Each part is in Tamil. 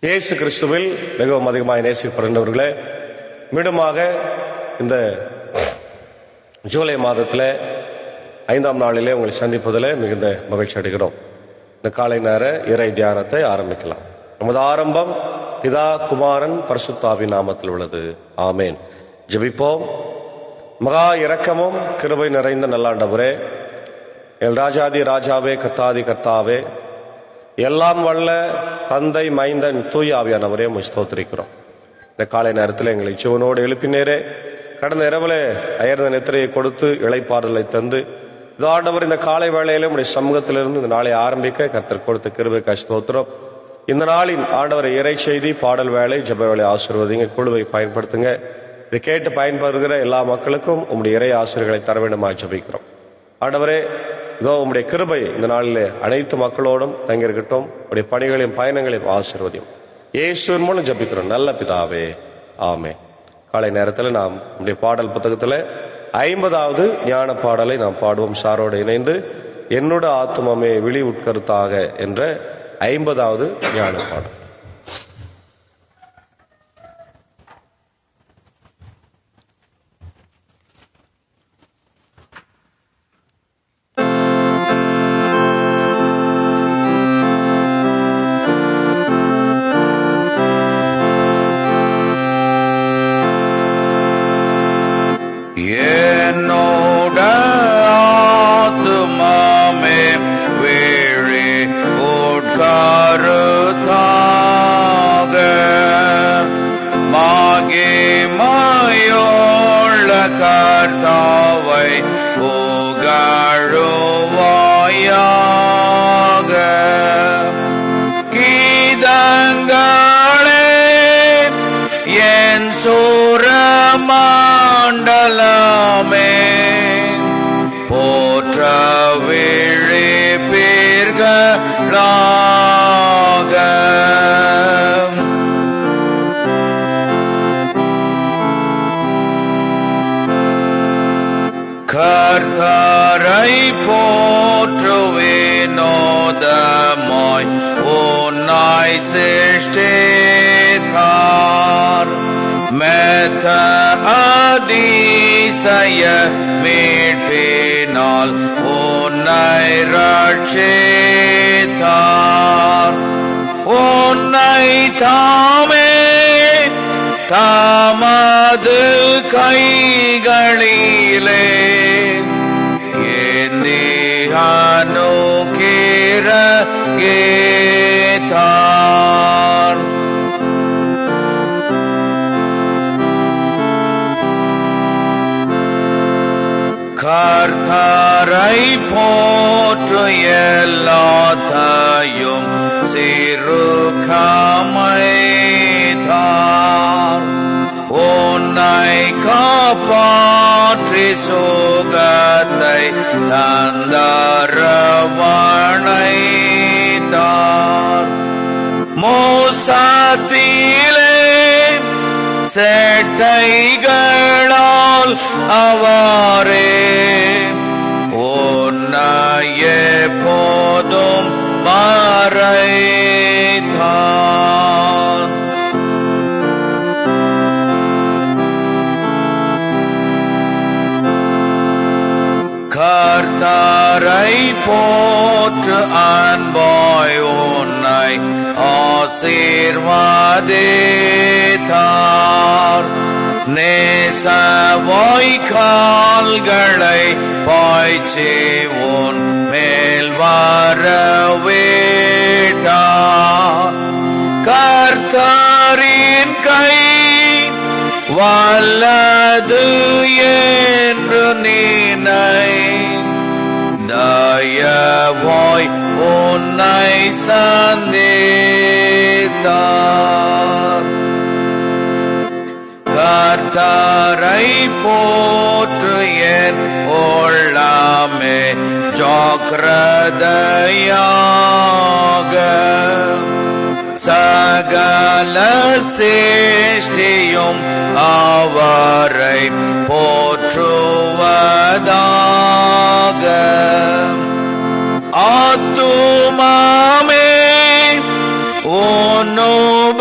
இயேசு கிறிஸ்துவில் மிகவும் அதிகமாக நேசிக்கப்படுகின்றவர்களே, மீண்டுமாக இந்த ஜூலை மாதத்தில் 5ஆம் நாளிலே உங்களை சந்திப்பதில் மிகுந்த மகிழ்ச்சி அடைகிறோம். இந்த காலை நேர இறை தியானத்தை ஆரம்பிக்கலாம். நமது ஆரம்பம் பிதா குமாரன் பரிசுத்தாவின் நாமத்தில் உள்ளது. ஆமேன். ஜெபிப்போம். மகா இரக்கமும் கிருபை நிறைந்த நல்லாண்டவரே, எல் ராஜாதி ராஜாவே, கர்த்தாதி கர்த்தாவே, எல்லாம் வல்ல தந்தை மைந்தன் தூய ஆவியானவரே, உம்மை ஸ்தோத்திரிக்கிறோம். இந்த காலை நேரத்தில் எங்களை சிவனோடு எழுப்பினேரே, கடந்த இரவில் அயர்ந்த நித்திரையை கொடுத்து இளைப்பாறுதலை தந்து இது ஆண்டவர் இந்த காலை வேளையிலும் உடைய சமூகத்திலிருந்து இந்த நாளை ஆரம்பிக்க கர்த்தர் கொடுத்த கிருபைக்காய் ஸ்தோத்திரம். இந்த நாளின் ஆண்டவரை இறை செய்தி, பாடல் வேலை, ஜெப வேலை ஆசீர்வதிங்க. குழுவை பயன்படுத்துங்க. இதை கேட்டு பயன்படுகிற எல்லா மக்களுக்கும் உம்முடைய இறை ஆசிரியர்களை தர வேண்டுமாய் ஜெபிக்கிறோம். ஆண்டவரே, இதோ உம்முடைய கிருபை இந்த நாளிலே அனைத்து மக்களோடும் தங்கியிருக்கட்டும். உடைய பணிகளையும் பயணங்களையும் ஆசீர்வதியும். இயேசுவின் மூலம் ஜெபிக்கிறோம் நல்ல பிதாவே, ஆமே. காலை நேரத்தில் நாம் நம்முடைய பாடல் புத்தகத்தில் 50வது ஞான பாடலை நாம் பாடுவோம். சாரோடு இணைந்து என்னோட ஆத்துமமே விழி உட்கருத்தாக என்ற 50வது ஞான பாடல். கர்த்தாவை புகழுவாயாக. கீதங்களே என் சூரமண்டலமே, போற்ற விழிப்பீர்களாக. கர்த்தரை போற்றுவேனோதமாய் உன்னை சிருஷ்டித்தார். மெத்த அதிசய மீட்பினால் உன்னை ரட்சித்தார். உன்னை தாமே தமது கைகளிலே அனுக்கிரகித்தார். கர்த்தரை போற்று எல்லாத்தையும் சிறுகமைத்தார். உன்னை காப்பாற்றி சுகத்தை தந்தரவணைத்தார். மோசத்திலே செட்டைகளால் அவரே உன்னையே போதும் மறைத்தார். கர்த்தரை போற்று அன்பாய் உன்னை ஆசீர்வதித்தார். நேசவாய் கால்களை பாய்ச்சி உன் மேல் வரவிட்டார். கர்த்தரின் கை வல்லது என்று நினை, தயவாய் உன்னை சந்தித்தார். கர்த்தரை போற்று என் உள்ளமே ஜாக்கிரதையாக. சகல சேஷ்டியும் அவரை போற்றுவதாக. ஆத்துமாமே உன்னுப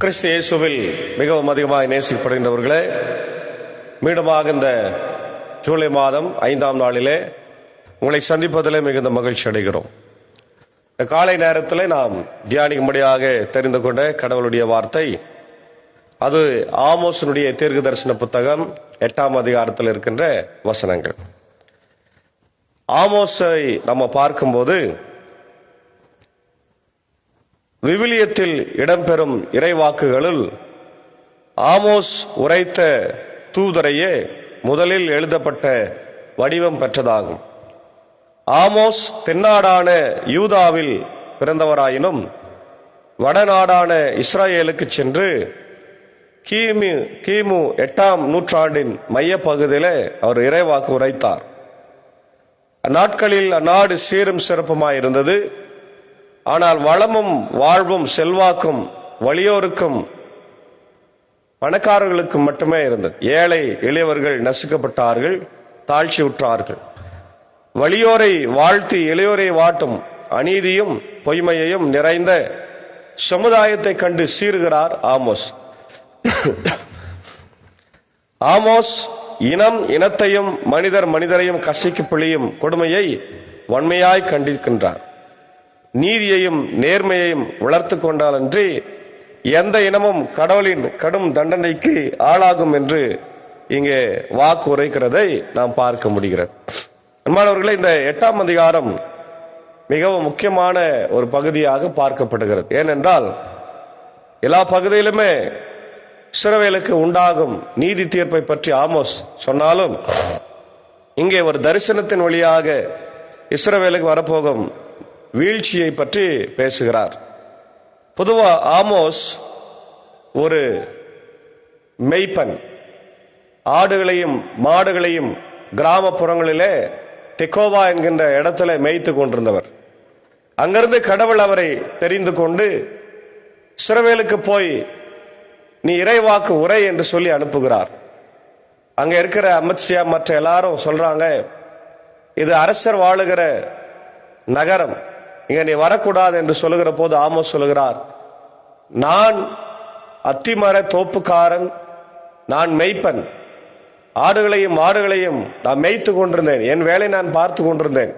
கிறிஸ்து இயேசுவில் மிகவும் அதிகமாக நேசிக்கப்படுகின்றவர்களே, மீண்டுமாக இந்த ஜூலை மாதம் 5ஆம் நாளிலே உங்களை சந்திப்பதிலே மிகுந்த மகிழ்ச்சி அடைகிறோம். இந்த காலை நேரத்தில் நாம் தியானிக்கும்படியாக தெரிந்து கொண்ட கடவுளுடைய வார்த்தை, அது ஆமோஸினுடைய தீர்க்க தரிசன புத்தகம் 8ஆம் அதிகாரத்தில் இருக்கின்ற வசனங்கள். ஆமோஸை நம்ம பார்க்கும்போது விவிலியத்தில் இடம்பெறும் இறைவாக்குகளுள் ஆமோஸ் உரைத்த தூதரையே முதலில் எழுதப்பட்ட வடிவம் பெற்றதாகும். ஆமோஸ் தென்னாடான யூதாவில் பிறந்தவராயினும் வடநாடான இஸ்ராயேலுக்கு சென்று கிமு 8ஆம் நூற்றாண்டின் மைய பகுதியில் அவர் இறைவாக்கு உரைத்தார். அந்நாட்களில் அந்நாடு சீரும் சிறப்புமாயிருந்தது. ஆனால் வளமும் வாழ்வும் செல்வாக்கும் வலியோருக்கும் பணக்காரர்களுக்கும் மட்டுமே இருந்தது. ஏழை எளியவர்கள் நசுக்கப்பட்டார்கள், தாழ்ச்சி உற்றார்கள். வலியோரை வாழ்த்தி எளியோரை வாட்டும் அநீதியும் பொய்மையையும் நிறைந்த சமுதாயத்தை கண்டு சீறுகிறார் ஆமோஸ். ஆமோஸ் இனம் இனத்தையும் மனிதர் மனிதரையும் கசக்கி பிழியும் கொடுமையை வன்மையாய் கண்டிருக்கின்றார். நீதியையும் நேர்மையையும் வளர்த்து கொண்டாலன்றி எந்த இனமும் கடவுளின் கடும் தண்டனைக்கு ஆளாகும் என்று இங்கே வாக்கு உரைக்கிறதை நாம் பார்க்க முடிகிறது. அன்பானவர்களே, இந்த 8ஆம் அதிகாரம் மிகவும் முக்கியமான ஒரு பகுதியாக பார்க்கப்படுகிறது. ஏனென்றால் எல்லா பகுதியிலுமே இஸ்ரவேலுக்கு உண்டாகும் நீதி தீர்ப்பை பற்றி ஆமோஸ் சொன்னாலும், இங்கே ஒரு தரிசனத்தின் வழியாக இஸ்ரவேலுக்கு வரப்போகும் வீழ்ச்சியை பற்றி பேசுகிறார். பொதுவா ஆமோஸ் ஒரு மெய்ப்பன். ஆடுகளையும் மாடுகளையும் கிராமப்புறங்களிலே தெக்கோவா என்கின்ற இடத்துல மேய்த்து கொண்டிருந்தவர். அங்கிருந்து கடவுள் அவரை தெரிந்து கொண்டு இஸ்ரவேலுக்கு போய் நீ இறைவாக்கு உரை என்று சொல்லி அனுப்புகிறார். அங்க இருக்கிற அமித்ஷா மற்ற எல்லாரும் சொல்றாங்க, இது அரசர் வாழுகிற நகரம், இங்க நீ வரக்கூடாது என்று சொல்லுகிற போது ஆமோஸ் சொல்லுகிறார், நான் அத்திமர தோப்புக்காரன், நான் மெய்ப்பன். ஆடுகளையும் மாடுகளையும் நான் மேய்த்து கொண்டிருந்தேன், என் வேலை நான் பார்த்து கொண்டிருந்தேன்.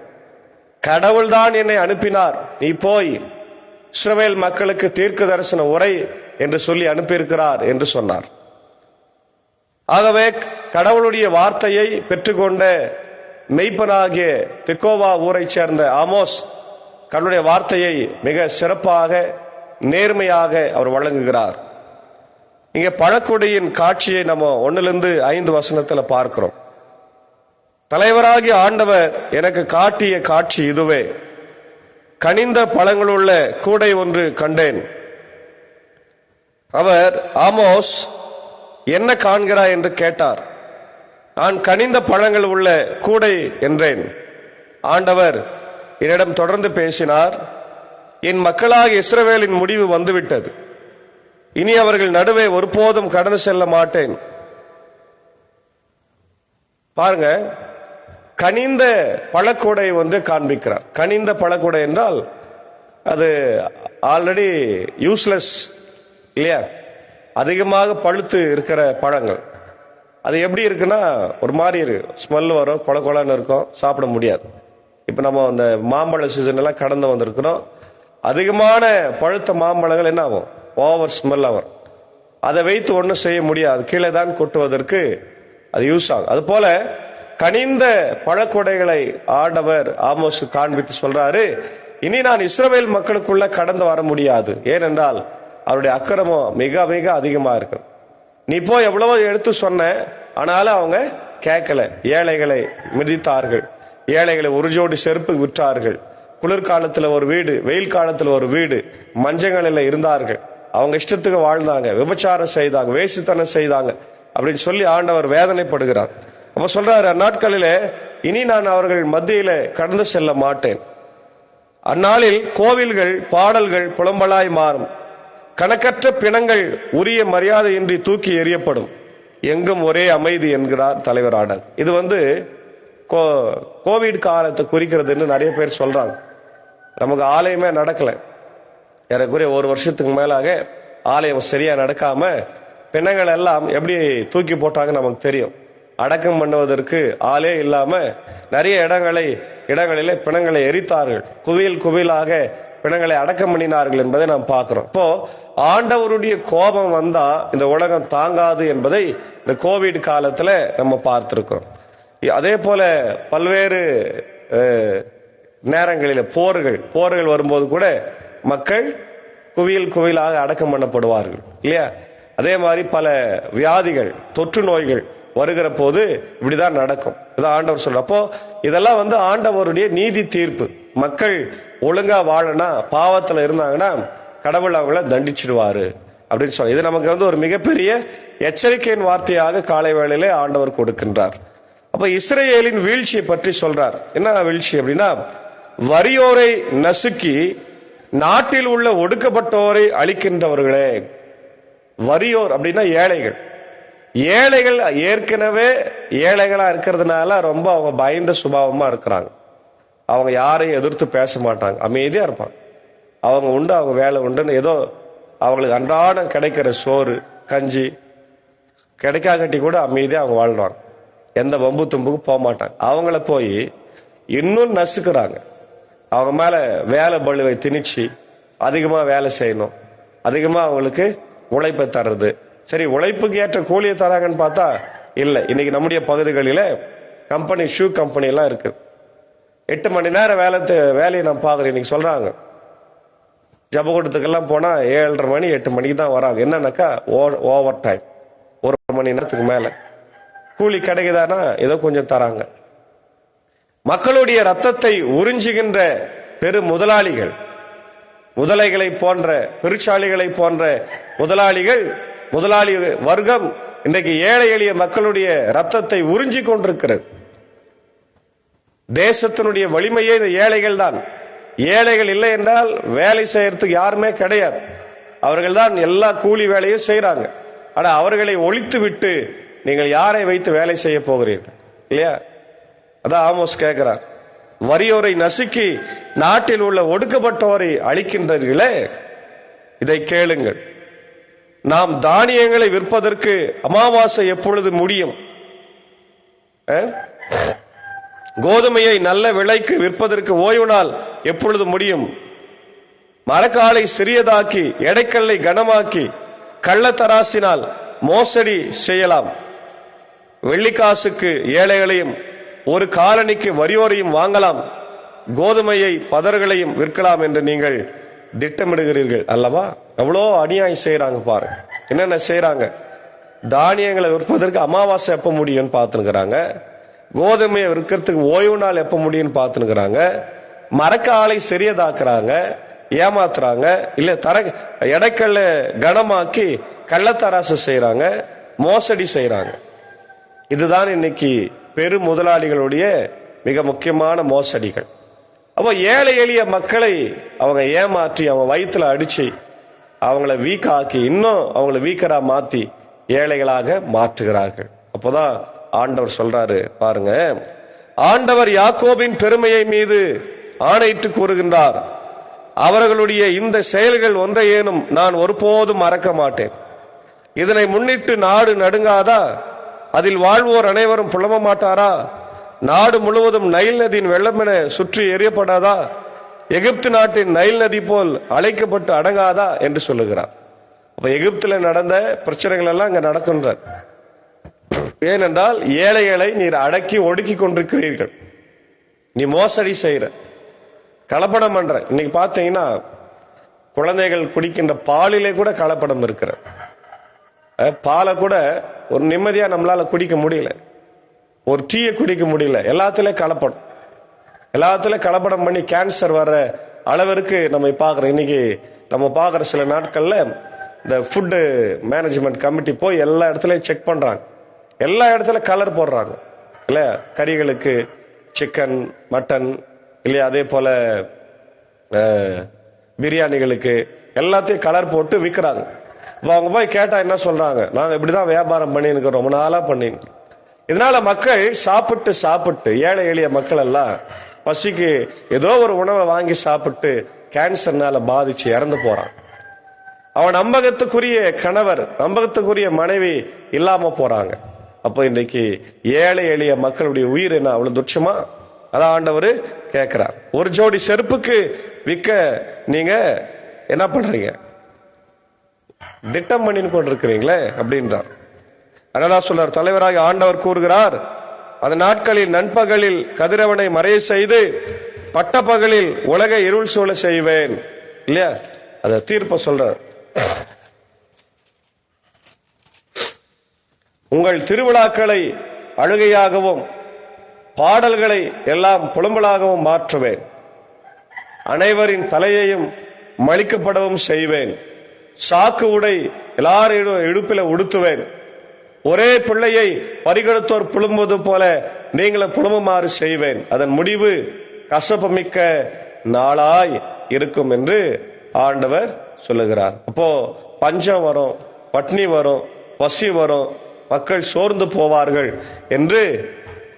கடவுள்தான் என்னை அனுப்பினார், நீ போய் இஸ்ரவேல் மக்களுக்கு தீர்க்க தரிசன உரை என்று சொல்லி அனுப்பியிருக்கிறார் என்று சொன்னார். ஆகவே கடவுளுடைய வார்த்தையை பெற்றுக்கொண்ட மெய்ப்பனாகிய தெக்கோவா ஊரை சேர்ந்த ஆமோஸ் கடவுளுடைய வார்த்தையை மிக சிறப்பாக நேர்மையாக அவர் வழங்குகிறார். இங்க பழக்குடியின் காட்சியை நம்ம 1-5 வசனத்துல பார்க்கிறோம். தலைவராகிய ஆண்டவர் எனக்கு காட்டிய காட்சி இதுவே, கனிந்த பழங்களுள்ள கூடை ஒன்று கண்டேன். அவர், ஆமோஸ் என்ன காண்கிறாய் என்று கேட்டார். நான் கனிந்த பழங்கள் உள்ள கூடை என்றேன். ஆண்டவர் என்னிடம் தொடர்ந்து பேசினார், என் மக்களாகிய இஸ்ரவேலின் முடிவு வந்துவிட்டது, இனி அவர்கள் நடுவே ஒருபோதும் கடந்து செல்ல மாட்டேன். பாருங்க, கனிந்த பழக்கூடை ஒன்று காண்பிக்கிறார். கனிந்த பழக்கூடை என்றால் அது ஆல்ரெடி யூஸ்லெஸ் இல்லையா, அதிகமாக பழுத்து இருக்கிற பழங்கள். அது எப்படி இருக்குன்னா ஒரு மாதிரி ஸ்மெல் வரும், கொல கொலன்னு இருக்கும், சாப்பிட முடியாது. இப்ப நம்ம அந்த மாம்பழ சீசன் எல்லாம் கடந்து வந்திருக்கிறோம். அதிகமான பழுத்த மாம்பழங்கள் என்ன ஆகும், ஓவர் ஸ்மெல் ஆகும். அதை வைத்து ஒன்றும் செய்ய முடியாது, கீழே தான் கொட்டுவதற்கு அது யூஸ் ஆகும். அது போல கனிந்த பழக்கொடைகளை ஆண்டவர் ஆமோஸ் காண்பித்து சொல்றாரு, இனி நான் இஸ்ரவேல் மக்களுக்குள்ள கடந்து வர முடியாது, ஏனென்றால் அவருடைய அக்கிரமம் மிக மிக அதிகமா இருக்கு. நீ போய் எவ்வளவோ எடுத்து சொன்ன, ஆனாலும் அவங்க கேட்கல. ஏழைகளை மிதித்தார்கள், ஏழைகளை ஒரு ஜோடி செருப்பு விற்றார்கள், குளிர்காலத்துல ஒரு வீடு, வெயில் காலத்துல ஒரு வீடு, மஞ்சங்களில் இருந்தார்கள், அவங்க இஷ்டத்துக்கு வாழ்ந்தாங்க, விபச்சாரம் செய்தாங்க, வேசித்தனம் செய்தாங்க அப்படின்னு சொல்லி ஆண்டவர் வேதனைப்படுகிறார். அப்ப சொல்றாரு, அந்நாட்களிலே இனி நான் அவர்கள் மத்தியில கடந்து செல்ல மாட்டேன். அந்நாளில் கோவில்கள் பாடல்கள் புலம்பலாய் மாறும், கணக்கற்ற பிணங்கள் உரிய மரியாதையின்றி தூக்கி எறியப்படும், எங்கும் ஒரே அமைதி என்கிறார் தலைவர் ஆடல். இது கோவிட் காலத்தை குறிக்கிறதுன்னு நிறைய பேர் சொல்றாங்க. நமக்கு ஆலயமே நடக்கல, ஏறக்குறைய 1 வருஷத்துக்கு மேலாக ஆலயம் சரியா நடக்காம பிணங்கள் எல்லாம் எப்படி தூக்கி போட்டாங்க நமக்கு தெரியும். அடக்கம் பண்ணுவதற்கு ஆளே இல்லாம நிறைய இடங்களிலே பிணங்களை எரித்தார்கள், குவியலாக பிணங்களை அடக்கம் பண்ணினார்கள் என்பதை நாம் பார்க்கிறோம். இப்போ ஆண்டவருடைய கோபம் வந்தா இந்த உலகம் தாங்காது என்பதை இந்த கோவிட் காலத்துல நம்ம பார்த்திருக்கிறோம். அதே போல பல்வேறு நேரங்களில் போர்கள் வரும்போது கூட மக்கள் குவியலாக அடக்கம் பண்ணப்படுவார்கள் இல்லையா? அதே மாதிரி பல வியாதிகள், தொற்று நோய்கள் வருகிற போது இப்படிதான் நடக்கும். இதான் ஆண்டவர் சொல்ற. அப்போ இதெல்லாம் ஆண்டவருடைய நீதி தீர்ப்பு. மக்கள் ஒழுங்கா வாழனா, பாவத்துல இருந்தாங்கன்னா கடவுள் அவங்கள தண்டிச்சிடுவாரு அப்படின்னு சொல்ல. இது நமக்கு ஒரு மிகப்பெரிய எச்சரிக்கையின் வார்த்தையாக காலை வேளையிலே ஆண்டவர் கொடுக்கின்றார். அப்ப இஸ்ரேலின் வீழ்ச்சியை பற்றி சொல்றார். என்ன வீழ்ச்சி அப்படின்னா, வறியோரை நசுக்கி நாட்டில் உள்ள ஒடுக்கப்பட்டோரை அழிக்கின்றவர்களே. வறியோர் அப்படின்னா ஏழைகள் ஏற்கனவே ஏழைகளா இருக்கிறதுனால ரொம்ப அவங்க பயந்த சுபாவமா இருக்கிறாங்க. அவங்க யாரையும் எதிர்த்து பேச மாட்டாங்க, அமைதியா இருப்பாங்க. அவங்க உண்டு, அவங்க வேலை உண்டுன்னு ஏதோ அவங்களுக்கு அன்றாடம் கிடைக்கிற சோறு கஞ்சி கிடைக்காகட்டி கூட அமைதியா அவங்க வாழ்றாங்க. எந்த வம்பு தும்புக்கு போக மாட்டாங்க. அவங்கள போய் இன்னும் நசுக்கிறாங்க. அவங்க மேல வேலை பளுவை திணிச்சு அதிகமா வேலை செய்யணும், அதிகமா அவங்களுக்கு உழைப்பை தர்றது. சரி, உழைப்புக்கு ஏற்ற கூலியை தராங்கன்னு பார்த்தா இல்ல. இன்னைக்கு நம்முடைய பகுதிகளில கம்பெனி, ஷூ கம்பெனி எல்லாம் இருக்கு. 8 மணி நேரம் வேலையை நான் பாக்குறேன். இன்னைக்கு சொல்றாங்க ஜபகூட்டத்துக்கெல்லாம் போனா 7:30 மணி 8 மணிக்கு தான் வராங்க. என்னன்னாக்கா ஓவர் டைம், 1 மணி நேரத்துக்கு மேல கூலி கிடைக்குதானா ஏதோ கொஞ்சம் தராங்க. மக்களுடைய ரத்தத்தை உறிஞ்சுகின்ற பெரு முதலாளிகள், முதலைகளை போன்ற பெருச்சாளிகளை போன்ற முதலாளி வர்க்கம் இன்றைக்கு ஏழை எளிய மக்களுடைய ரத்தத்தை உறிஞ்சி கொண்டிருக்கிறது. தேசத்தினுடைய வலிமையே இந்த ஏழைகள் தான். ஏழைகள் இல்லை என்றால் வேலை செய்யறதுக்கு யாருமே கிடையாது. அவர்கள் தான் எல்லா கூலி வேலையும் செய்யறாங்க. ஆனா அவர்களை ஒழித்து விட்டு நீங்கள் யாரை வைத்து வேலை செய்ய போகிறீர்கள் இல்லையா? அதான் ஆமோஸ் கேட்கிறார், வறியோரை நசுக்கி நாட்டில் உள்ள ஒடுக்கப்பட்டோரை அழிக்கின்றீர்களே, இதை கேளுங்கள். நாம் தானியங்களை விற்பதற்கு அமாவாசை எப்பொழுது முடியும்? கோதுமையை நல்ல விலைக்கு விற்பதற்கு ஓய்வு நாள் எப்பொழுது முடியும்? மரக்காலை சிறியதாக்கி எடைக்கல்லை கனமாக்கி கள்ளத்தராசினால் மோசடி செய்யலாம். வெள்ளிக்காசுக்கு ஏழைகளையும் ஒரு காலனிக்கு வறியோரையும் வாங்கலாம். கோதுமையை பதர்களையும் விற்கலாம் என்று நீங்கள் திட்டமிடுகிறீர்கள் அல்லவா? அவ்வளோ அநியாயம் செய்யறாங்க பாருங்க. என்னென்ன செய்யறாங்க? தானியங்களை விற்பதற்கு அமாவாசை எப்ப முடியும்னு பார்த்துக்கிறாங்க. கோதுமையை விற்கிறதுக்கு ஓய்வு நாள் எப்ப முடியும்னு பார்த்துக்கிறாங்க. மரக்காலை சிறியதாக்குறாங்க, ஏமாத்துறாங்க. இல்ல எடைக்கல்ல கனமாக்கி கள்ளத்தராசு செய்யறாங்க, மோசடி செய்யறாங்க. இதுதான் இன்னைக்கு பெரு முதலாளிகளுடைய மிக முக்கியமான மோசடிகள். அப்போ ஏழை எளிய மக்களை அவங்க ஏமாற்றி அவங்க வயிற்றுல அடிச்சு அவங்கள வீக்காக்கி இன்னும் அவங்கள வீக்கரா மாத்தி ஏழைகளாக மாற்றுகிறார்கள். அப்போதான் ஆண்டவர் சொல்றாரு பாருங்க, ஆண்டவர் யாக்கோபின் பெருமையை மீது ஆணையிட்டு கூறுகின்றார், அவர்களுடைய இந்த செயல்கள் ஒன்றையேனும் நான் ஒருபோதும் மறக்க மாட்டேன். இதனை முன்னிட்டு நாடு நடுங்காதா? அதில் வாழ்வோர் அனைவரும் புலம்ப மாட்டாரா? நாடு முழுவதும் நைல் நதியின் வெள்ளம் என சுற்றி எறியப்படாதா? எகிப்து நாட்டின் நைல் நதி போல் அழைக்கப்பட்டு அடங்காதா என்று சொல்லுகிறார். அப்ப எகிப்துல நடந்த பிரச்சனைகள் எல்லாம் இங்க நடக்கின்ற. ஏனென்றால் ஏழைகளை நீர் அடக்கி ஒடுக்கி கொண்டிருக்கிறீர்கள், நீ மோசடி செய்யற, கலப்படம் பண்ற. இன்னைக்கு பாத்தீங்கன்னா குழந்தைகள் குடிக்கின்ற பாலிலே கூட கலப்படம் இருக்கிற. பாலை கூட ஒரு நிம்மதியா நம்மளால குடிக்க முடியல, ஒரு டீயை குடிக்க முடியல. எல்லாத்திலே கலப்படம் பண்ணி கேன்சர் வர்ற அளவிற்கு நம்ம பார்க்கிறோம். இன்னைக்கு நம்ம பார்க்குற சில நாட்கள்ல இந்த ஃபுட்டு மேனேஜ்மெண்ட் கமிட்டி போய் எல்லா இடத்துலயும் செக் பண்றாங்க. எல்லா இடத்துல கலர் போடுறாங்க இல்லையா? கறிகளுக்கு சிக்கன், மட்டன் இல்லையா? அதே போல பிரியாணிகளுக்கு எல்லாத்தையும் கலர் போட்டு விற்கிறாங்க. அவங்க போய் கேட்டா என்ன சொல்றாங்க? நாங்க இப்படிதான் வியாபாரம் பண்ணிருக்கோம், ரொம்ப நாளா பண்ணிருக்கோம். இதனால மக்கள் சாப்பிட்டு ஏழை எளிய மக்கள் எல்லாம் பசிக்கு ஏதோ ஒரு உணவை வாங்கி சாப்பிட்டு கேன்சர்னால பாதிச்சு இறந்து போறாங்க. அவன் நம்பகத்துக்குரிய கணவர், நம்பகத்துக்குரிய மனைவி இல்லாம போறாங்க. அப்போ இன்றைக்கு ஏழை எளிய மக்களுடைய உயிர் என்ன அவ்வளவு துச்சமா? அதான் ஆண்டவர் கேட்கிறார். ஒரு ஜோடி செருப்புக்கு விற்க நீங்க என்ன பண்றீங்க? திட்டம் பண்ணி கொண்டிருக்கிறீங்களே அப்படின்றார். அதனால சொல்றார், தலைவராக ஆண்டவர் கூறுகிறார், அந்த நாட்களில் நண்பகலில் கதிரவனை மறைய செய்து பட்டப்பகலில் உலக இருள் சூழ செய்வேன். இல்லையா? அத தீர்ப்ப சொல்றார். உங்கள் திருவிழாக்களை அழுகையாகவும் பாடல்களை எல்லாம் புலம்பலாகவும் மாற்றுவேன். அனைவரின் தலையையும் மழிக்கப்படவும் செய்வேன். சாக்கு உடை எல்லாரும் இடுப்பில உடுத்துவேன். ஒரே பிள்ளையை பறிகொடுத்தோர் புலம்புவது போல நீங்களும் புலம்புமாறு செய்வேன். அதன் முடிவு கசப்புமிக்க நாளாய் இருக்கும் என்று ஆண்டவர் சொல்லுகிறார். அப்போ பஞ்சம் வரும், பட்னி வரும், பசி வரும், மக்கள் சோர்ந்து போவார்கள் என்று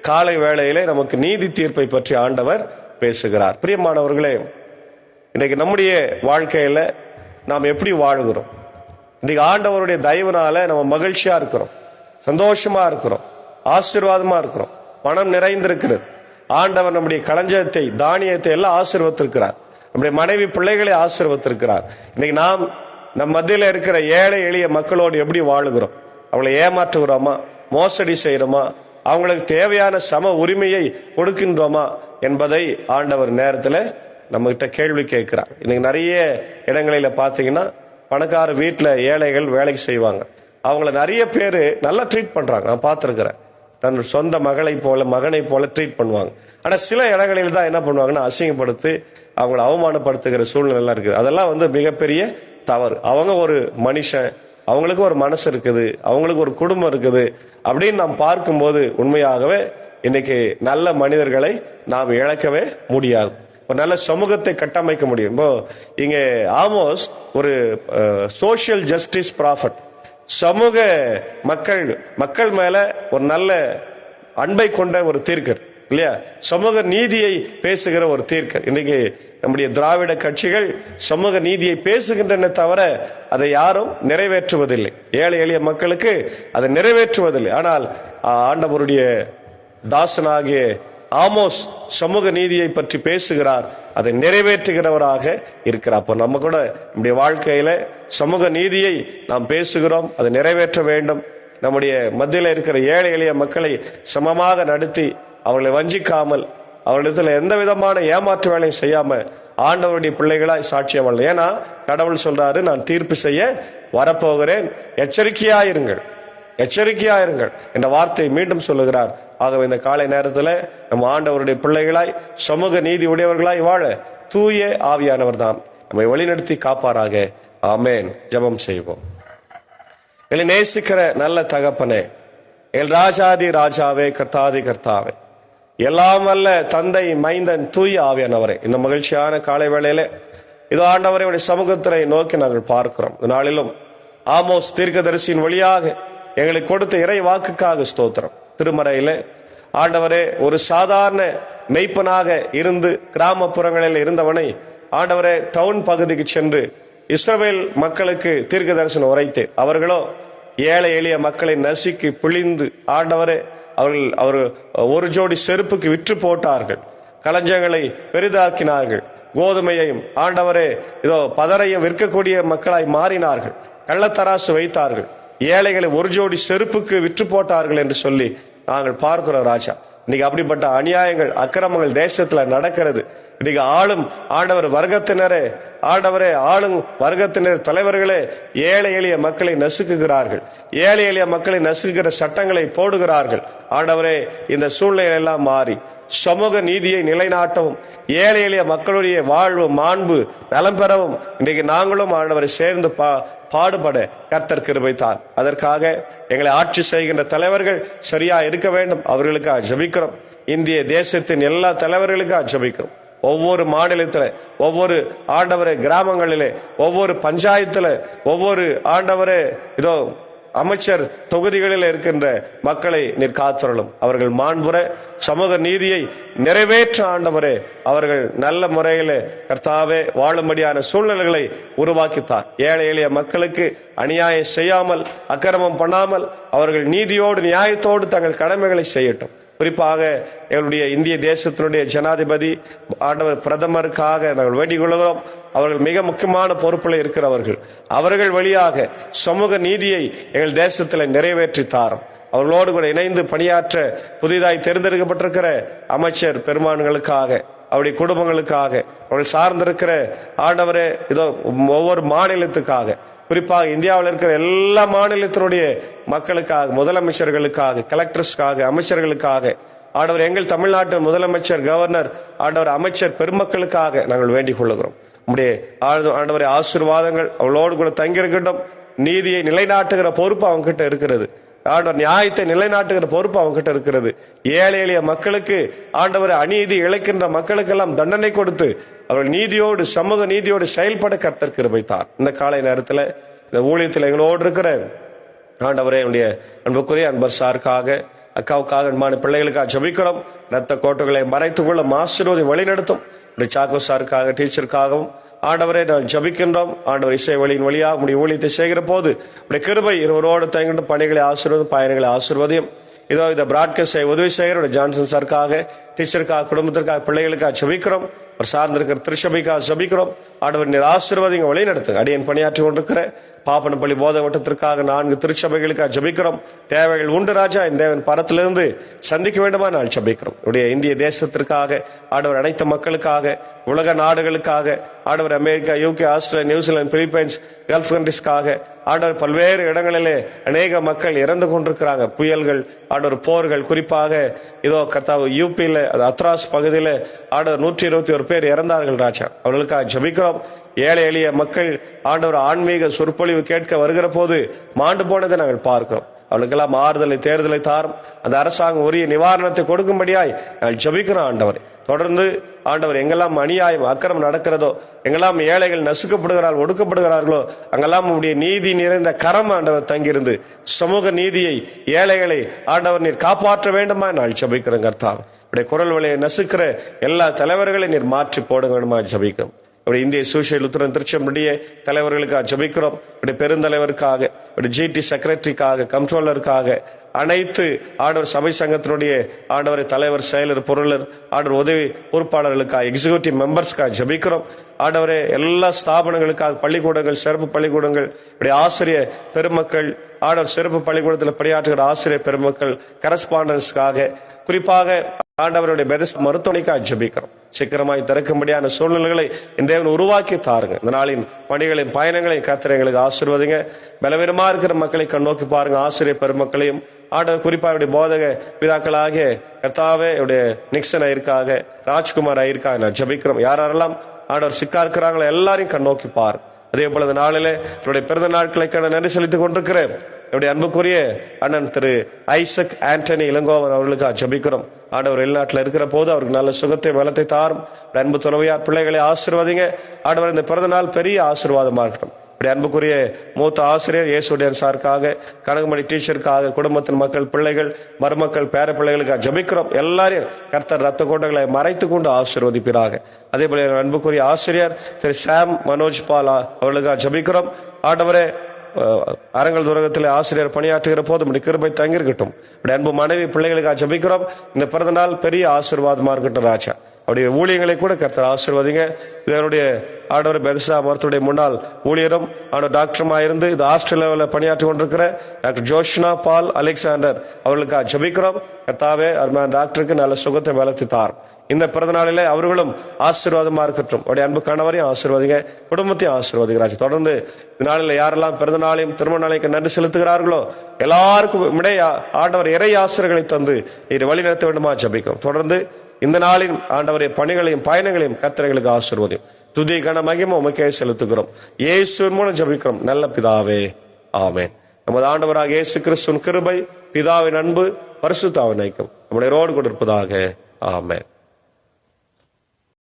காலை வேளையிலே நமக்கு நீதி தீர்ப்பை பற்றி ஆண்டவர் பேசுகிறார். பிரியமானவர்களே, இன்னைக்கு நம்முடைய வாழ்க்கையில நாம் எப்படி வாழ்கிறோம்? இன்னைக்கு ஆண்டவருடைய தயவுனால நம்ம மகிழ்ச்சியா இருக்கிறோம், சந்தோஷமா இருக்கிறோம், ஆசீர்வாதமா இருக்கிறோம், பணம் நிறைந்திருக்கிறது. ஆண்டவர் நம்முடைய களஞ்சத்தை, தானியத்தை எல்லாம் ஆசீர்வத்திருக்கிறார். நம்முடைய மனைவி பிள்ளைகளை ஆசீர்வத்திருக்கிறார். இன்னைக்கு நாம் நம் மத்தியில இருக்கிற ஏழை எளிய மக்களோடு எப்படி வாழுகிறோம்? அவங்களை ஏமாற்றுகிறோமா? மோசடி செய்யறோமா? அவங்களுக்கு தேவையான சம உரிமையை கொடுக்கின்றோமா என்பதை ஆண்டவர் நேரத்தில் நம்ம கிட்ட கேள்வி கேட்கிறார். இன்னைக்கு நிறைய இடங்களில பாத்தீங்கன்னா பணக்கார வீட்டுல ஏழைகள் வேலைக்கு செய்வாங்க. அவங்கள நிறைய பேரு நல்லா ட்ரீட் பண்றாங்க. நான் பார்த்திருக்கிறேன். தன் சொந்த மகளை போல மகனை போல ட்ரீட் பண்ணுவாங்க. ஆனா சில இடங்களில் தான் என்ன பண்ணுவாங்கன்னா அசிங்கப்படுத்தி அவங்களை அவமானப்படுத்துகிற சூழ்நிலை எல்லாம் இருக்குது. அதெல்லாம் மிகப்பெரிய தவறு. அவங்க ஒரு மனுஷன், அவங்களுக்கு ஒரு மனசு இருக்குது, அவங்களுக்கு ஒரு குடும்பம் இருக்குது அப்படின்னு நாம் பார்க்கும்போது உண்மையாகவே இன்னைக்கு நல்ல மனிதர்களை நாம் இழக்கவே முடியாது. ஒரு நல்ல சமூகத்தை கட்டமைக்க முடியும். இப்போ இங்க ஆமோஸ் ஒரு சோசியல் ஜஸ்டிஸ் ப்ராஃபட், சமூக மக்கள் மேல ஒரு நல்ல அன்பை கொண்ட ஒரு தீர்க்கர் இல்லையா? சமூக நீதியை பேசுகிற ஒரு தீர்க்கர். இன்னைக்கு நம்முடைய திராவிட கட்சிகள் சமூக நீதியை பேசுகின்றன தவிர அதை யாரும் நிறைவேற்றுவதில்லை. ஏழை எளிய மக்களுக்கு அதை நிறைவேற்றுவதில்லை. ஆனால் ஆண்டவருடைய தாசனாகிய ஆமோஸ் சமூக நீதியை பற்றி பேசுகிறார், அதை நிறைவேற்றுகிறவராக இருக்கிறார். அப்போ நம்ம கூட நம்முடைய வாழ்க்கையில சமூக நீதியை நாம் பேசுகிறோம், அதை நிறைவேற்ற வேண்டும். நம்முடைய மத்தியில் இருக்கிற ஏழை எளிய மக்களை சமமாக நடத்தி அவர்களை வஞ்சிக்காமல், அவர்களிடத்தில் எந்த விதமான ஏமாற்று வேலையும் செய்யாம ஆண்டவருடைய பிள்ளைகளாய் சாட்சியம் வாழ. ஏன்னா கடவுள் சொல்றாரு, நான் தீர்ப்பு செய்ய வரப்போகிறேன், எச்சரிக்கையாயிருங்கள், எச்சரிக்கையாயிருங்கள் என்ற வார்த்தை மீண்டும் சொல்லுகிறார். ஆகவே இந்த காலை நேரத்தில் நம்ம ஆண்டவருடைய பிள்ளைகளாய் சமூக நீதி உடையவர்களாய் வாழ தூய ஆவியானவர் தான் நம்மை வழிநடத்தி காப்பாராக. ஆமேன். ஜெபம் செய்வோம். எங்களை நேசிக்கிற நல்ல தகப்பனே, எங்கள் ராஜாதி ராஜாவே, கர்த்தாதி கர்த்தாவே, எல்லாம் அல்ல தந்தை, மைந்தன், தூய ஆவியானவரே, இந்த மகிழ்ச்சியான காலை வேளையில இதோ ஆண்டவரை சமூகத்தினை நோக்கி நாங்கள் பார்க்கிறோம். இந்த நாளிலும் ஆமோஸ் தீர்க்கதரிசியின் வழியாக எங்களுக்கு கொடுத்த இறை வாக்குக்காக ஸ்தோத்திரம். திருமறையில ஆண்டவரே ஒரு சாதாரண மெய்ப்பனாக இருந்து கிராமப்புறங்களில் இருந்தவனை ஆண்டவரே டவுன் பகுதிக்கு சென்று இஸ்ரவேல் மக்களுக்கு தீர்க்க தரிசனம் உரைத்து, அவர்களோ ஏழை எளிய மக்களை நசுக்கி பிழிந்து ஆண்டவரே அவர்கள் ஒரு ஜோடி செருப்புக்கு விற்று போட்டார்கள், களஞ்சங்களை பெரிதாக்கினார்கள், கோதுமையையும் ஆண்டவரே இதோ பதரையும் விற்கக்கூடிய மக்களாய் மாறினார்கள், கள்ளத்தராசு வைத்தார்கள், ஏழைகளை ஒரு ஜோடி செருப்புக்கு விற்று போட்டார்கள் என்று சொல்லி நாங்கள் பார்க்கிறோம் ராஜா. இன்னைக்கு அப்படிப்பட்ட அநியாயங்கள், அக்கிரமங்கள் தேசத்துல நடக்கிறது. இன்னைக்கு ஆளும் ஆண்டவர் வர்க்கத்தினரே, ஆண்டவரே ஆளும் வர்க்கத்தினர் தலைவர்களே ஏழை எளிய மக்களை நசுக்குகிறார்கள், ஏழை எளிய மக்களை நசுக்குகிற சட்டங்களை போடுகிறார்கள். ஆண்டவரே இந்த சூழ்நிலை எல்லாம் மாறி சமூக நீதியை நிலைநாட்டவும், ஏழை எளிய மக்களுடைய வாழ்வு மாண்பு நலம் பெறவும் இன்றைக்கு நாங்களும் ஆண்டவரை சேர்ந்து பாடுபட கர்த்தர் கிருபைத்தார். அதற்காக எங்களை ஆட்சி செய்கின்ற தலைவர்கள் சரியா இருக்க வேண்டும். அவர்களுக்காக ஜெபிக்கிறோம். இந்திய தேசத்தின் எல்லா தலைவர்களுக்காக ஜெபிக்கிறோம். ஒவ்வொரு மாநிலத்தில், ஒவ்வொரு ஆண்டவரே கிராமங்களிலே, ஒவ்வொரு பஞ்சாயத்துல, ஒவ்வொரு ஆண்டவரே இதோ அமைச்சர் தொகுதிகளில் இருக்கின்ற மக்களை நீர் காத்தருளும். அவர்கள் மாண்புற சமூக நீதியை நிறைவேற்ற ஆண்டவரே அவர்கள் நல்ல முறையில் கர்த்தாவே வாழும்படியான சூழ்நிலைகளை உருவாக்கித்தார். ஏழை எளிய மக்களுக்கு அநியாயம் செய்யாமல், அக்கிரமம் பண்ணாமல் அவர்கள் நீதியோடு நியாயத்தோடு தங்கள் கடமைகளை செய்யட்டும். குறிப்பாக எங்களுடைய இந்திய தேசத்தினுடைய ஜனாதிபதி ஆண்டவர் பிரதமருக்காக நாங்கள் வேண்டிக் கொள்கிறோம். அவர்கள் மிக முக்கியமான பொறுப்பில் இருக்கிறவர்கள். அவர்கள் வழியாக சமூக நீதியை எங்கள் தேசத்தில் நிறைவேற்றி தாரும். அவர்களோடு கூட இணைந்து பணியாற்ற புதிதாய் தேர்ந்தெடுக்கப்பட்டிருக்கிற அமைச்சர் பெருமான்களுக்காக, அவருடைய குடும்பங்களுக்காக, அவர்கள் சார்ந்திருக்கிற ஆண்டவரே இதோ ஒவ்வொரு மாநிலத்துக்காக, குறிப்பாக இந்தியாவில் இருக்கிற எல்லா மாநிலத்தினுடைய மக்களுக்காக, முதலமைச்சர்களுக்காக, கலெக்டர்ஸ்க்காக, அமைச்சர்களுக்காக, ஆண்டவர் எங்கள் தமிழ்நாட்டு முதலமைச்சர், கவர்னர், ஆண்டவர் அமைச்சர் பெருமக்களுக்காக நாங்கள் வேண்டிக் கொள்ளுகிறோம். உம்முடைய ஆண்டவரை ஆசீர்வாதங்கள் அவளோடு கூட தங்கியிருக்கட்டும். நீதியை நிலைநாட்டுகிற பொறுப்பு அவங்க கிட்ட இருக்கிறது. ஆண்டவர் நியாயத்தை நிலைநாட்டுகிற பொறுப்பு அவங்க கிட்ட இருக்கிறது. ஏழை எளிய மக்களுக்கு ஆண்டவர் அநீதி இழைக்கின்ற மக்களுக்கெல்லாம் தண்டனை கொடுத்து அவர்கள் நீதியோடு சமூக நீதியோடு செயல்பட கர்த்தர் கிருபைத்தார். இந்த காலை நேரத்தில் இந்த ஊழியத்தில் எங்களோடு இருக்கிற ஆண்டவரே என்னுடைய அன்புக்குரிய அன்பர் சாருக்காக, அக்காவுக்காக, அன்பான பிள்ளைகளுக்காக ஜெபிக்கிறோம். ரத்த கோட்டுகளை மறைத்துக் கொள்ள ஆசீர்வாதம் வழிநடத்தும். சாக்கோ சாருக்காக, டீச்சருக்காகவும் ஆண்டவரை நான் ஜபிக்கின்றோம். ஆண்டவர் இசை வழியின் வழியாக உடைய ஊழியத்தை செய்கிற போது உடைய கிருபை இருவரோடு தங்கிட்டு பணிகளை ஆசீர்வதும், பயணங்களை ஆசீர்வதியும். இதோ இந்த பிராட்காஸ்டை உதவி செய்கிற ஜான்சன் சாருக்காக, டீச்சருக்காக, குடும்பத்திற்காக, பிள்ளைகளுக்காக ஜபிக்கிறோம். ஒரு சார்ந்திருக்கிற திருச்சபைக்காக ஜபிக்கிறோம். ஆண்டவர் நீர் ஆசீர்வாதம் வழி நடத்துங்க. அடியன் பணியாற்றி கொண்டிருக்கிற பாப்பனப்பள்ளி போத வட்டத்திற்காக 4 திருச்சபைகளுக்காக ஜபிக்கிறோம். தேவைகள் உண்டு ராஜா, இந்த தேவன் பரத்திலிருந்து சந்திக்க வேண்டுமா நான் ஜபிக்கிறோம். உடைய இந்திய தேசத்திற்காக, ஆண்டவர் அனைத்து மக்களுக்காக, உலக நாடுகளுக்காக, ஆண்டவர் America, UK, Australia, New Zealand, Philippines, gulf கண்ட்ரிஸ்க்காக, ஆண்டவர் பல்வேறு இடங்களிலே அநேக மக்கள் இறந்து கொண்டிருக்கிறாங்க. புயல்கள், ஆண்டவர் போர்கள், குறிப்பாக இதோ கர்த்தாவு யூபியில அத்ராஸ் பகுதியில் ஆண்டவர் 121 பேர் இறந்தார்கள் ராஜா. அவர்களுக்காக ஜபிக்கிறோம். ஏழை எளிய மக்கள் ஆண்டவர் ஆன்மீக சொற்பொழிவு கேட்க வருகிற போது மாண்டு போனதை நாங்கள் பார்க்கிறோம். அவளுக்கெல்லாம் ஆறுதலை, தேர்தலை தாரும். அந்த அரசாங்கம் உரிய நிவாரணத்தை கொடுக்கும்படியாய் நாங்கள் ஜபிக்கிறோம். ஆண்டவர் தொடர்ந்து ஆண்டவர் எங்கெல்லாம் அநியாயம், அக்கிரமம் நடக்கிறதோ, எங்கெல்லாம் ஏழைகள் நசுக்கப்படுகிறார்கள், ஒடுக்கப்படுகிறார்களோ, அங்கெல்லாம் உடைய நீதி நிறைந்த கரம் ஆண்டவர் தங்கியிருந்து சமூக நீதியை, ஏழைகளை ஆண்டவர் நீர் காப்பாற்ற வேண்டுமா நான் ஜபிக்கிறேன். கர்த்தாவே உடைய குரல் வழியை நசுக்கிற எல்லா தலைவர்களையும் நீர் மாற்றி போட வேண்டுமா ஜபிக்கிறோம். இந்திய சுவிசேஷ லுத்தரன் திருச்சபையுடைய தலைவர்களுக்காக ஜபிக்கிறோம். பெருந்தலைவருக்காக, ஜிடி செக்ரட்டரிக்காக, கம்ட்ரோலருக்காக, அனைத்து ஆண்டவர் சபை சங்கத்தினுடைய ஆண்டவர் தலைவர், செயலர், பொருளர், ஆண்டவர் உதவி பொறுப்பாளர்களுக்காக, எக்ஸிகியூட்டிவ் மெம்பர்ஸ்க்காக ஜபிக்கிறோம். ஆண்டவரே எல்லா ஸ்தாபனங்களுக்காக, பள்ளிக்கூடங்கள், சிறப்பு பள்ளிக்கூடங்கள், ஆசிரியர் பெருமக்கள், ஆண்டவர் சிறப்பு பள்ளிக்கூடத்தில் பணியாற்றுகிற ஆசிரியர் பெருமக்கள், கரஸ்பாண்டன்ஸ்க்காக, குறிப்பாக ஆண்டவருடைய மருத்துவமனைக்காக ஜபிக்கிறோம். சீக்கிரமாய் திறக்கும்படியான சூழ்நிலைகளை இந்த உருவாக்கி தாருங்க. இந்த நாளின் பணிகளின் பயணங்களையும் கர்த்தர் எங்களுக்கு ஆசீர்வதிங்க. பலவீனமா இருக்கிற மக்களை கண்ணோக்கி பாருங்க. ஆசிரியர் பெருமக்களையும் ஆண்டவர் குறிப்பாக போதக பிதாக்களாகிய கர்த்தாவே நிக்சன் ஐயருக்காக, ராஜ்குமார் ஐயருக்காக நான் ஜபிக்கிறோம். யாரெல்லாம் ஆண்டவர் சிக்கா இருக்கிறாங்களோ எல்லாரையும் கண்ணோக்கி பாரு. அதே போல இந்த நாளிலே என்னுடைய பிறந்த நாட்களுக்கான நன்றி செலுத்திக் கொண்டிருக்கிறேன். என்னுடைய அன்புக்குரிய அண்ணன் திரு ஐசக் ஆண்டனி இளங்கோவன் அவர்களுக்காக ஜபிக்கிறோம். ஆண்டவர் வெளிநாட்டில் இருக்கிற போது அவருக்கு நல்ல சுகத்தை பலத்தை தாரும். அன்பு துறவியார் பிள்ளைகளை ஆசீர்வதிங்க. ஆண்டவர் இந்த பிறந்த நாள் பெரிய ஆசீர்வாதமாக இருக்கட்டும். அன்புக்குரிய மூத்த ஆசிரியர் இயேசுடன் சாருக்காக, கனகமணி டீச்சருக்காக, குடும்பத்தின் மக்கள், பிள்ளைகள், மருமக்கள், பேர பிள்ளைகளுக்காக ஜபிக்கிறோம். எல்லாரையும் கர்த்தர் ரத்த கோட்டைகளை மறைத்து கொண்டு ஆசீர்வதிப்பீராக. அதே போல அன்புக்குரிய ஆசிரியர் திரு சாம் மனோஜ் பாலா அவர்களுக்காக ஜபிக்கிறோம். ஆண்டவரே அரங்கல் துரகத்தில் ஆசிரியர் பணியாற்றுகிற போது கிருபை தங்கியிருக்கட்டும். அன்பு மனைவி, பிள்ளைகளுக்காக ஜபிக்கிறோம். இந்த பிறந்த நாள் பெரிய ஆசீர்வாதமா இருக்கட்டும் ராஜா. அவருடைய ஊழியங்களை கூட கர்த்தர் ஆசீர்வதிங்க. இதனுடைய ஆண்டவர் பெதஸ்தா மருத்துவடைய முன்னாள் ஊழியரும் டாக்டருமா இருந்து இது ஆஸ்திரேலியாவில் பணியாற்றி கொண்டிருக்கிற டாக்டர் ஜோஷ்னா பால் அலெக்சாண்டர் அவர்களுக்காக ஜபிக்கிறோம். கர்த்தாவே அருமையான டாக்டருக்கு நல்ல சுகத்தை பலத்தை தார். இந்த பிறந்த நாளிலே அவர்களும் ஆசீர்வாதமா இருக்கட்டும். அவருடைய அன்பு கணவரையும் ஆசீர்வதிங்க, குடும்பத்தையும் ஆசீர்வதிக்கிறார்கள். தொடர்ந்து இந்த நாளில் யாரெல்லாம் பிறந்த நாளையும் திருமண நாளைக்கு நன்றி செலுத்துகிறார்களோ எல்லாருக்கும் இடையே ஆண்டவர் இறை ஆசிரியர்களை தந்து நீர் வழி நடத்த வேண்டுமா ஜபிக்கிறோம். தொடர்ந்து இந்த நாளின் ஆண்டவருடைய பணிகளையும் பயணங்களையும் கர்த்தர்களுக்கு ஆசீர்வதியும். துதி கன மகிமை உமக்கே செலுத்துகிறோம். இயேசுவின் மூலம் ஜபிக்கிறோம் நல்ல பிதாவே, ஆமென். நமது ஆண்டவராக இயேசு கிறிஸ்துவின் கிருபை, பிதாவின் அன்பு, பரிசுத்த ஐக்கியம் நம்முடைய ரோடு கொண்டிருப்பதாக. ஆமென்.